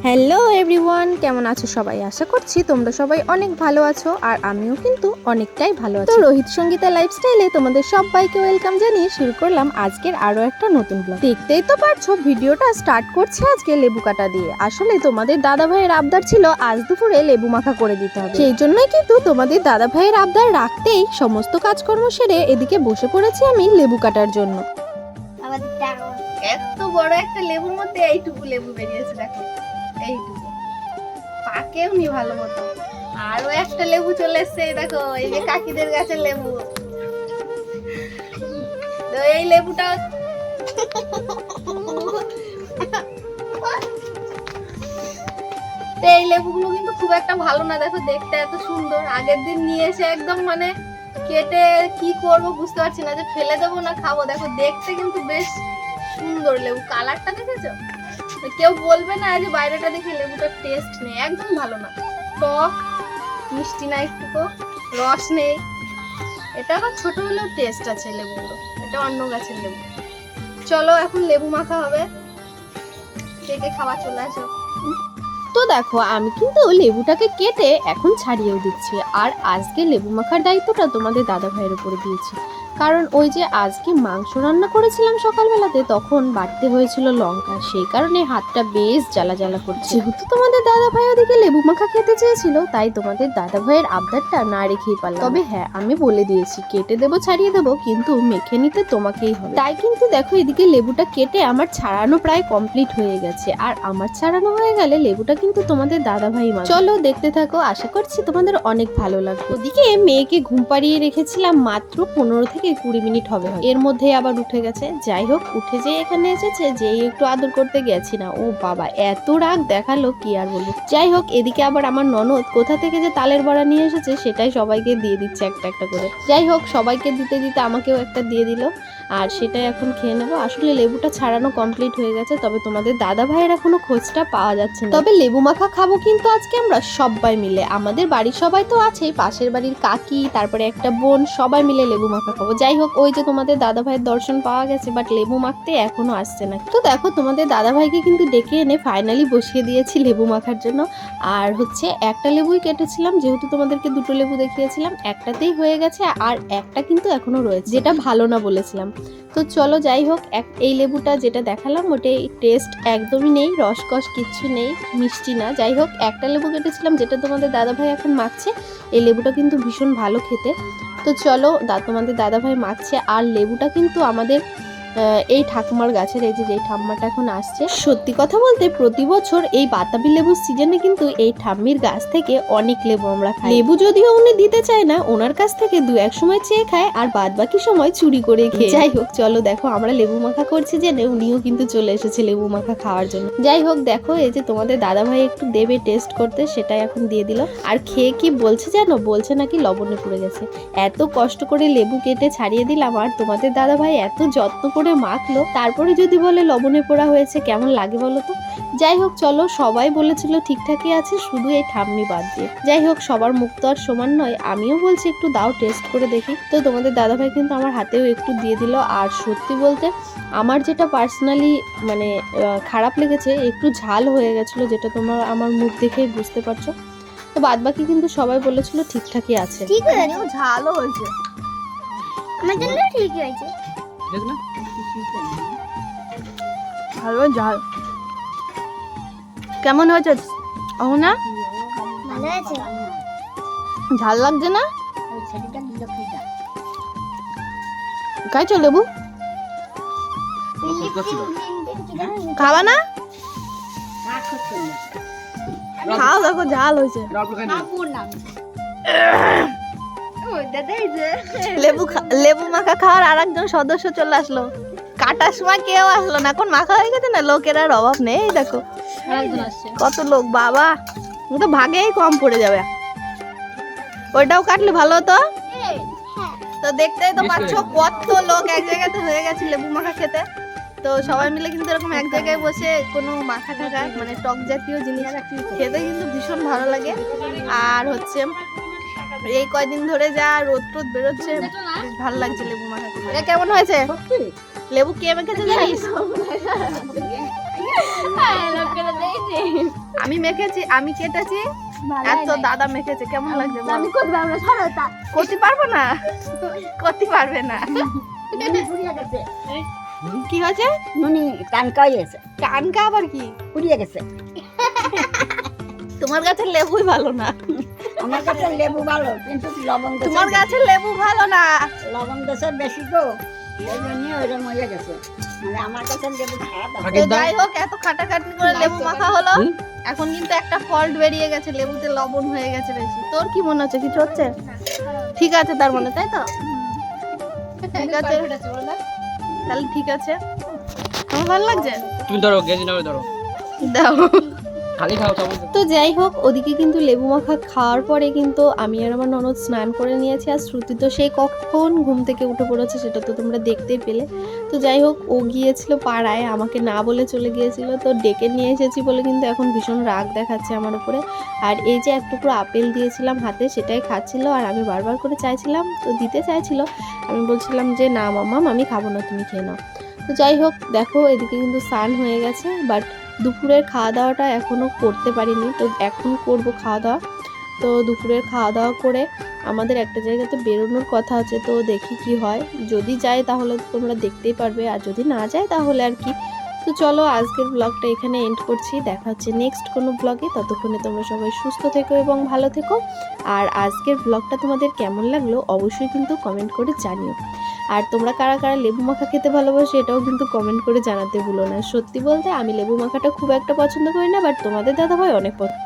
Hello everyone, কেমন আছো সবাই? আশা করছি তোমরা সবাই অনেক ভালো আছো আর আমিও কিন্তু অনেকটাই ভালো আছি। তো রোহিত সঙ্গীতা লাইফস্টাইলে তোমাদের সবাইকে ওয়েলকাম জানিয়ে শুরু করলাম আজকের আরো একটা নতুন ব্লগ। দেখতেই তো পারছো ভিডিওটা স্টার্ট করছে আজকে লেবু কাটা দিয়ে। আসলে তোমাদের দাদা ভাইয়ের আবদার ছিল আজ দুপুরে লেবু মাখা করে দিতে হবে, সেই জন্যই কিন্তু তোমাদের দাদা ভাইয়ের আবদার রাখতেই সমস্ত কাজকর্ম সেরে এদিকে বসে পড়েছি আমি লেবু কাটার জন্য। এত বড় একটা লেবুর মধ্যে এইটুকু লেবু বেরিয়েছে, দেখো এইটুকু, পাকেও নি ভালো মতো। আরো একটা লেবু চলে এসছে, দেখো এই যে কাকিদের গাছের লেবু। তো এই লেবুটা এই লেবুগুলো কিন্তু খুব একটা ভালো না, দেখো দেখতে এত সুন্দর। আগের দিন নিয়ে এসে একদম মানে কেটে কি করব বুঝতে পারছি না, যে ফেলে দেবো না খাবো। দেখো দেখতে কিন্তু বেশ সুন্দর লেবু, কালারটা দেখেছো? কেউ বলবে না যে বাইরেটা দেখে লেবুটার টেস্ট নেই, একদম ভালো না, টক মিষ্টি না, একটুকু রস নেই। এটা আবার ছোট হলেও টেস্ট আছে লেবুগুলো, এটা অন্য গাছের লেবু। চলো এখন লেবু মাখা হবে, কে কে খাওয়া চলে আসো। তো দেখো আমি কিন্তু লেবুটাকে কেটে এখন ছাড়িয়েও দিচ্ছি, আর আজকে লেবু মাখার দায়িত্বটা তোমাদের দাদা ভাইয়ের উপরে দিয়েছি। কারণ ওই যে আজকে মাংস রান্না করেছিলাম সকালবেলাতে, তখন বাড়তে হয়েছিল লঙ্কা, সেই কারণে হাতটা বেশ জ্বালা জ্বালা করছে। যেহেতু তোমাদের দাদা ভাই ওদিকে লেবু মাখা খেতে চেয়েছিল, তাই তোমাদের দাদা ভাইয়ের আবদারটা না রেখেই পারলাম। তবে হ্যাঁ, আমি বলে দিয়েছি কেটে দেবো ছাড়িয়ে দেবো, কিন্তু মেখে নিতে তোমাকেই হবে। তাই কিন্তু দেখো এদিকে লেবুটা কেটে আমার ছাড়ানো প্রায় কমপ্লিট হয়ে গেছে, আর আমার ছাড়ানো হয়ে গেলে লেবুটা কিন্তু তোমাদের দাদা ভাই মাখবে। চলো দেখতে থাকো, আশা করছি তোমাদের অনেক ভালো লাগবে। ওদিকে মেয়েকে ঘুম পাড়িয়ে রেখেছিলাম, মাত্র 15 থেকে 20 মিনিট হবে, এর মধ্যে আবার উঠে গেছে। যাই হোক, উঠে যে এখানে এসেছে, যেই একটু আদর করতে গেছি না, ও বাবা এত রাগ দেখালো কি আর বলবো। যাই হোক, এদিকে আবার আমার ননদ কোথা থেকে যে তালের বড়া নিয়ে এসেছে সেটাই সবাইকে দিয়ে দিচ্ছে একটা একটা করে। যাই হোক, সবাইকে দিতে দিতে আমাকেও একটা দিয়ে দিল, আর সেটাই এখন খেয়ে নেবো। আসলে লেবুটা ছাড়ানো কমপ্লিট হয়ে গেছে, তবে তোমাদের দাদা ভাইয়ের এখনো খোঁজটা পাওয়া যাচ্ছে না। তবে লেবু মাখা খাবো কিন্তু আজকে আমরা সবাই মিলে, আমাদের বাড়ির সবাই তো আছেই, পাশের বাড়ির কাকি, তারপরে একটা বোন, সবাই মিলে লেবু মাখা খাবো। যাই হোক, ওই যে তোমাদের দাদা ভাইয়ের দর্শন পাওয়া গেছে, বাট লেবু মাখতে এখনো আসছে না। তো দেখো তোমাদের দাদা ভাইকে কিন্তু ডেকে এনে ফাইনালি বসিয়ে দিয়েছি লেবু মাখার জন্য। আর হচ্ছে একটা লেবুই কেটেছিলাম, যেহেতু তোমাদেরকে দুটো লেবু দেখিয়েছিলাম, একটাতেই হয়ে গেছে, আর একটা কিন্তু এখনো রয়েছে, যেটা ভালো না বলেছিলাম। তো চলো যাই হোক, এই লেবুটা যেটা দেখালাম ওটাই টেস্ট একদমই নেই, রসকস কিচ্ছু নেই, মিষ্টি না। যাই হোক, একটা লেবু কেটেছিলাম যেটা তোমাদের দাদা ভাই এখন মাখছে। এই লেবুটা কিন্তু ভীষণ ভালো খেতে। তো চলো, তোমাদের দাদা ভাই মাখছে, আর লেবুটা কিন্তু আমাদের এই ঠাকুমার গাছের, এই যে যেই ঠাম্মাটা এখন আসছে। সত্যি কথা বলতে প্রতি বছর এই বাতাবি লেবুর সিজনে কিন্তু এই ঠাম্মির গাছ থেকে অনেক লেবু আমরা খাই। লেবু যদিও উনি দিতে চায় না, ওনার কাছ থেকে দু এক সময় চেয়ে খায়, আর বাদ বাকি সময় চুরি করে খেয়ে। যাই হোক, চলো দেখো আমরা লেবু মাখা করছি জেনে উনিও কিন্তু চলে এসেছে লেবু মাখা খাওয়ার জন্য। যাই হোক, দেখো এই যে তোমাদের দাদা ভাই একটু দেবে টেস্ট করতে, সেটাই এখন দিয়ে দিল। আর খেয়ে কি বলছে জানো? বলছে নাকি লবণে পড়ে গেছে। এত কষ্ট করে লেবু কেটে ছাড়িয়ে দিলাম, আর তোমাদের দাদা ভাই এত যত্ন করে মাখলো, তারপরে যদি বলে লবণে পোড়া হয়েছে, কেমন লাগে বলো তো? যাই হোক, চলো, সবাই বলেছিল ঠিকঠাকই আছে, শুধু এই ঠাম্মি বাদ দিয়ে। যাই হোক, সবার মুখ তো আর সমান নয়, আমিও বলছি একটু দাও টেস্ট করে দেখি। তো তোমাদের দাদা ভাই কিন্তু আমার হাতেও একটু দিয়ে দিল। আর সত্যি বলতে আমার যেটা পার্সোনালি মানে খারাপ লেগেছে, একটু ঝাল হয়ে গেছিলো, যেটা তোমরা আমার মুখ দেখেই বুঝতে পারছো। তো বাদ বাকি কিন্তু সবাই বলেছিল ঠিকঠাকই আছে। ঠিক হয়েছে, ঝালও হয়েছে, আমার জন্য ঠিকই হয়েছে। ভালো ঝাল। কেমন হয়েছে? ও না, ভালো আছে, ঝাল লাগছে না? খাইছো লেবু? খাবা না? খাও, দেখো ঝাল হয়েছে। লেবু মাখা খাওয়ার আর একজন সদস্য চলে আসলো। কাটার সময় কেউ আসলো না, এখন মাখা হয়ে গেছে না, লোকের আর অভাব নেই। দেখো কত লোক, বাবা তো ভাগেই কম পড়ে যাবে। ওইটাও কাটলে ভালো হতো। তো দেখতেই তো পাচ্ছ কত লোক এক জায়গাতে হয়ে গেছে লেবু মাখা খেতে। তো সবাই মিলে কিন্তু এরকম এক জায়গায় বসে কোনো মাখা টাখা মানে টক জাতীয় জিনিস খেতে কিন্তু ভীষণ ভালো লাগে। আর হচ্ছে এই কয়দিন ধরে যা রোদ টোদ বেরোচ্ছে, ভালো লাগছে লেবু মাখা খেতে। কেমন হয়েছে? লেবু কে মেখেছে জানিস? আমি মেখেছি, আমি কেটেছি, আর তোর দাদা মেখেছে। কেমন লাগছে বল? আমি করবো আমরা সরতা করতে পারবো না, করতে পারবে না। কি হয়েছে? নুনি কানকাই গেছে, কানকা আবার কি? পুড়িয়ে গেছে। তোমার গাছের লেবুই ভালো না। আমার কাছে লেবু ভালো, কিন্তু লবণ দেশে তোমার গাছের লেবু ভালো না। লবণ দেশে বেশি তো, এই জন্য ওইটা মজা গেছে। মানে আমার কাছে লেবু খারাপ আছে। তো যাই হোক, এত খাটাখাটনি করে লেবু মাখা হলো, এখন কিন্তু একটা ফল্ট বেরিয়ে গেছে, লেবুতে লবণ হয়ে গেছে বেশি। তোর কি মনে হচ্ছে, কিছু হচ্ছে? ঠিক আছে তার মানে, তাই তো? ঠিক আছে, তাহলে ঠিক আছে। তোমার ভালো লাগছে? তুমি ধরো গেজি নাও, ধরো দাও। খালি খাও চামচ। তো যাই হোক, ওদিকে কিন্তু লেবু মাখা খাওয়ার পরে কিন্তু আমি আর আমার ননদ স্নান করে নিয়েছি। আর শ্রুতি তো সেই কখন ঘুম থেকে উঠে পড়েছে, সেটা তো তোমরা দেখতেই পেলে। তো যাই হোক, ও গিয়েছিল পাড়ায়, আমাকে না বলে চলে গিয়েছিল। তো ডেকে নিয়ে এসেছি বলে কিন্তু এখন ভীষণ রাগ দেখাচ্ছে আমার উপরে। আর এই যে এক টুকরো আপেল দিয়েছিলাম হাতে, সেটাই খাচ্ছিল, আর আমি বারবার করে চাইছিলাম, তো দিতে চাইছিল। আমি বলছিলাম যে না মাম্মাম, আমি খাবো না, তুমি খেয়ে নাও। তো যাই হোক, দেখো এদিকে কিন্তু স্নান হয়ে গেছে, বাট দুপুরের খাওয়া দাওয়াটা এখনও করতে পারিনি। তো এখন করব খাওয়া দাওয়া। তো দুপুরের খাওয়া দাওয়া করে আমাদের একটা জায়গাতে বেরোনোর কথা আছে, তো দেখি কি হয়। যদি যায় তাহলে তো তোমরা দেখতেই পারবে, আর যদি না যায় তাহলে আর কি। তো চলো, আজকের ব্লগটা এখানে এন্ড করছি। দেখা হচ্ছে নেক্সট কোনো ব্লগে। ততক্ষণে তোমরা সবাই সুস্থ থেকো এবং ভালো থেকো। আর আজকের ব্লগটা তোমাদের কেমন লাগলো অবশ্যই কিন্তু কমেন্ট করে জানিও। আর তোমরা কারা কারা লেবু মাখা খেতে ভালোবাসো এটাও কিন্তু কমেন্ট করে জানাতে ভুলো না। সত্যি বলতে আমি লেবু মাখাটা খুব একটা পছন্দ করি না, বাট তোমাদের দাদাভাই অনেক পছন্দ।